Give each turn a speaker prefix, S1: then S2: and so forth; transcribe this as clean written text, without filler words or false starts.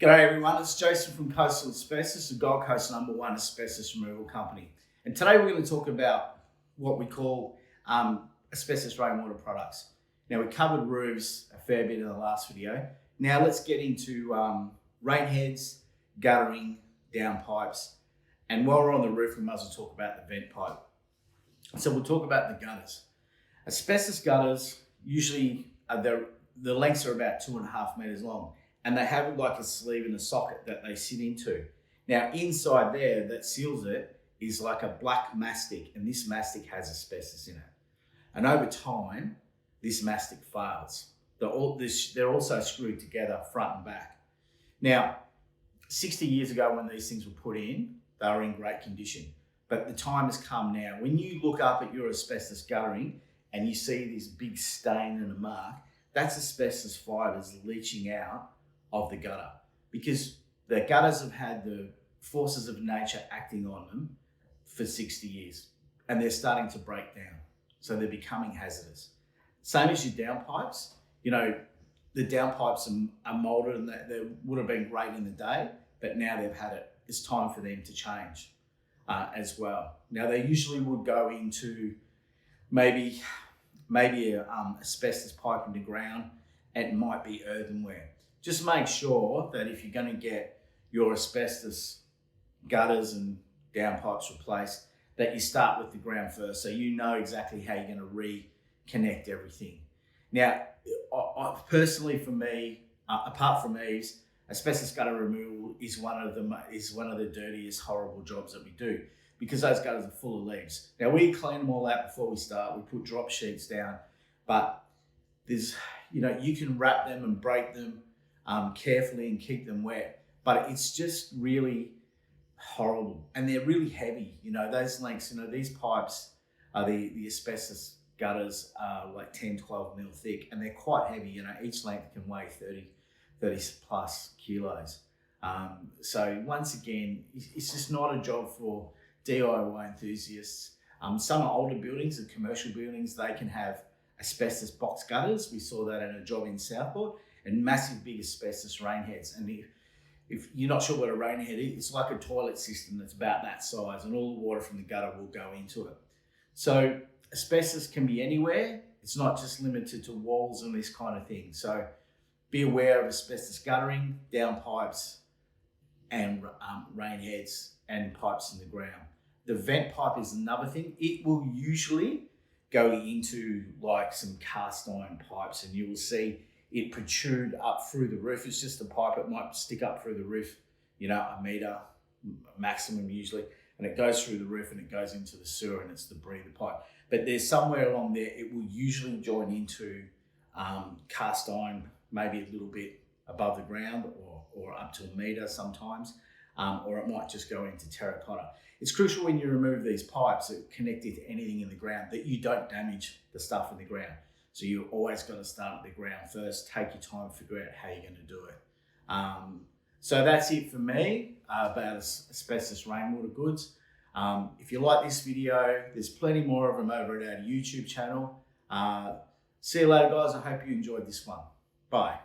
S1: G'day everyone, it's Jason from Coastal Asbestos, the Gold Coast #1 asbestos removal company. And today we're going to talk about what we call asbestos rainwater products. Now we covered roofs a fair bit in the last video. Now let's get into rain heads, guttering, downpipes. And while we're on the roof, we might as well talk about the vent pipe. So we'll talk about the gutters. Asbestos gutters, usually the lengths are about 2.5 meters long. And they have like a sleeve and a socket that they sit into. Now inside there that seals it is like a black mastic, and this mastic has asbestos in it. And over time, this mastic fails. They're also screwed together front and back. Now, 60 years ago when these things were put in, they were in great condition. But the time has come now. When you look up at your asbestos guttering and you see this big stain and a mark, that's asbestos fibres leaching out of the gutter, because the gutters have had the forces of nature acting on them for 60 years and they're starting to break down. So they're becoming hazardous. Same as your downpipes. You know, the downpipes are molded and they would have been great in the day, but now they've had it. It's time for them to change as well. Now they usually would go into maybe a asbestos pipe in the ground. It might be earthenware. Just make sure that if you're going to get your asbestos gutters and downpipes replaced, that you start with the ground first, so you know exactly how you're going to reconnect everything. Now, I personally, for me, apart from eaves, asbestos gutter removal is one of the dirtiest, horrible jobs that we do, because those gutters are full of leaves. Now we clean them all out before we start. We put drop sheets down, but you can wrap them and break them carefully and keep them wet, but it's just really horrible, and they're really heavy. Those lengths, these pipes are the asbestos gutters are like 10-12 mil thick, and they're quite heavy. Each length can weigh 30 plus kilos. So once again, it's just not a job for DIY enthusiasts. Some older buildings and commercial buildings, they can have asbestos box gutters. We saw that in a job in Southport. And massive big asbestos rain heads. And if you're not sure what a rain head is, it's like a toilet system that's about that size, and all the water from the gutter will go into it. So asbestos can be anywhere. It's not just limited to walls and this kind of thing. So be aware of asbestos guttering, downpipes, and rain heads and pipes in the ground. The vent pipe is another thing. It will usually go into like some cast iron pipes, and you will see it protrude up through the roof. It's just a pipe. It might stick up through the roof, a meter maximum usually, and it goes through the roof and it goes into the sewer, and it's the breather pipe. But there's somewhere along there, it will usually join into cast iron, maybe a little bit above the ground, or up to a meter sometimes, or it might just go into terracotta. It's crucial when you remove these pipes that connect to anything in the ground that you don't damage the stuff in the ground. So you always got to start at the ground first. Take your time, figure out how you're going to do it. So that's it for me about asbestos rainwater goods. If you like this video, there's plenty more of them over at our YouTube channel. See you later, guys. I hope you enjoyed this one. Bye.